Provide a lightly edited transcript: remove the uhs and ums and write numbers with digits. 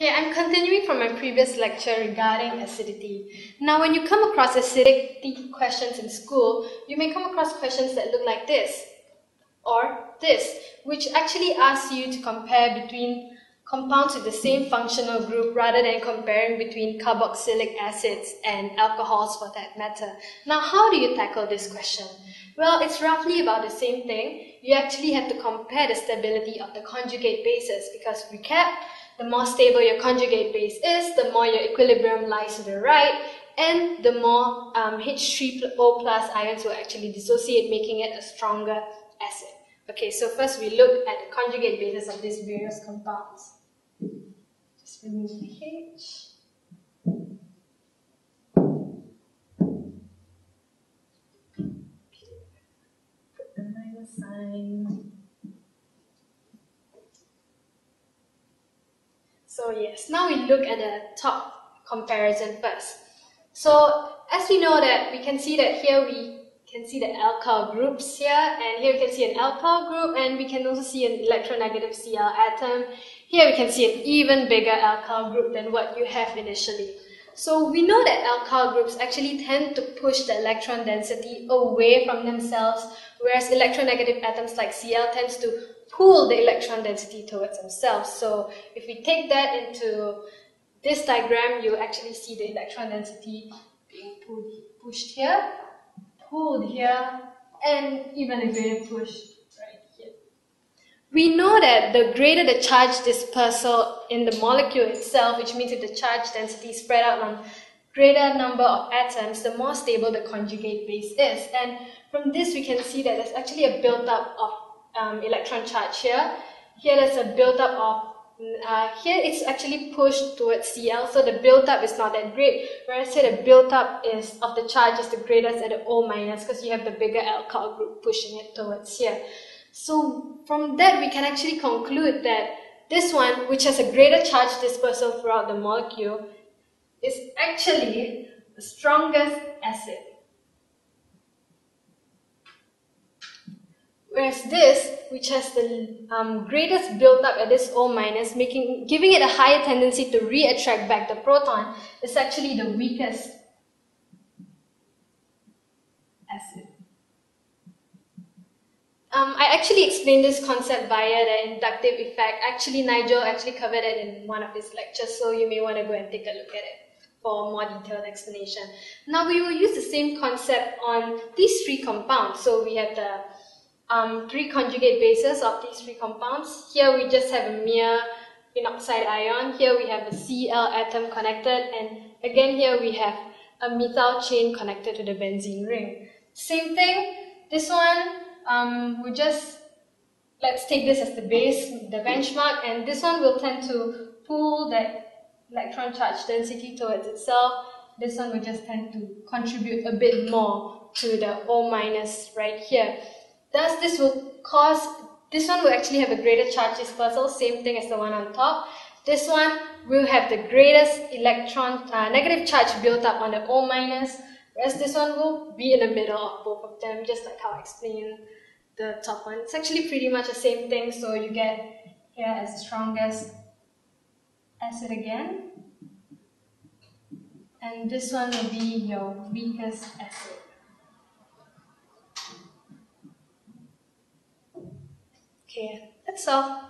Okay, I'm continuing from my previous lecture regarding acidity. Now, when you come across acidity questions in school, you may come across questions that look like this or this, which actually asks you to compare between compounds with the same functional group rather than comparing between carboxylic acids and alcohols for that matter. Now, how do you tackle this question? Well, it's roughly about the same thing. You actually have to compare the stability of the conjugate bases because, recap, the more stable your conjugate base is, the more your equilibrium lies to the right, and the more H3O plus ions will actually dissociate, making it a stronger acid. Okay, so first we look at the conjugate bases of these various compounds. Just remove the H. Okay. Put the minus sign. So yes, now we look at the top comparison first. So as we know that we can see that here we can see the alkyl groups here, and here we can see an alkyl group, and we can also see an electronegative Cl atom. Here we can see an even bigger alkyl group than what you have initially. So we know that alkyl groups actually tend to push the electron density away from themselves, whereas electronegative atoms like Cl tends to pull the electron density towards themselves. So if we take that into this diagram, you actually see the electron density being pushed here, pulled here, and even a greater push right here. We know that the greater the charge dispersal in the molecule itself, which means if the charge density is spread out on greater number of atoms, the more stable the conjugate base is. And from this we can see that there's actually a build-up of electron charge here. Here there's a build-up of here it's actually pushed towards Cl, so the build-up is not that great, whereas here the build-up is of the charge is the greatest at the O minus because you have the bigger alkyl group pushing it towards here. So from that we can actually conclude that this one, which has a greater charge dispersal throughout the molecule, is actually the strongest acid. Whereas this, which has the greatest build-up at this O minus, giving it a higher tendency to re-attract back the proton, is actually the weakest acid. I actually explained this concept via the inductive effect. Actually, Nigel covered it in one of his lectures, so you may want to go and take a look at it for a more detailed explanation. Now, we will use the same concept on these three compounds. So we have the three conjugate bases of these three compounds. Here we just have a mere phenoxide ion. Here we have a Cl atom connected, and again here we have a methyl chain connected to the benzene ring. Same thing, this one, let's take this as the base, the benchmark, and this one will tend to pull the electron charge density towards itself. This one will just tend to contribute a bit more to the O minus right here. Thus, this one will actually have a greater charge dispersal, same thing as the one on top. This one will have the greatest negative charge built up on the O minus, whereas this one will be in the middle of both of them, just like how I explained the top one. It's actually pretty much the same thing, so you get here as the strongest acid again, and this one will be your weakest acid. Okay, that's all.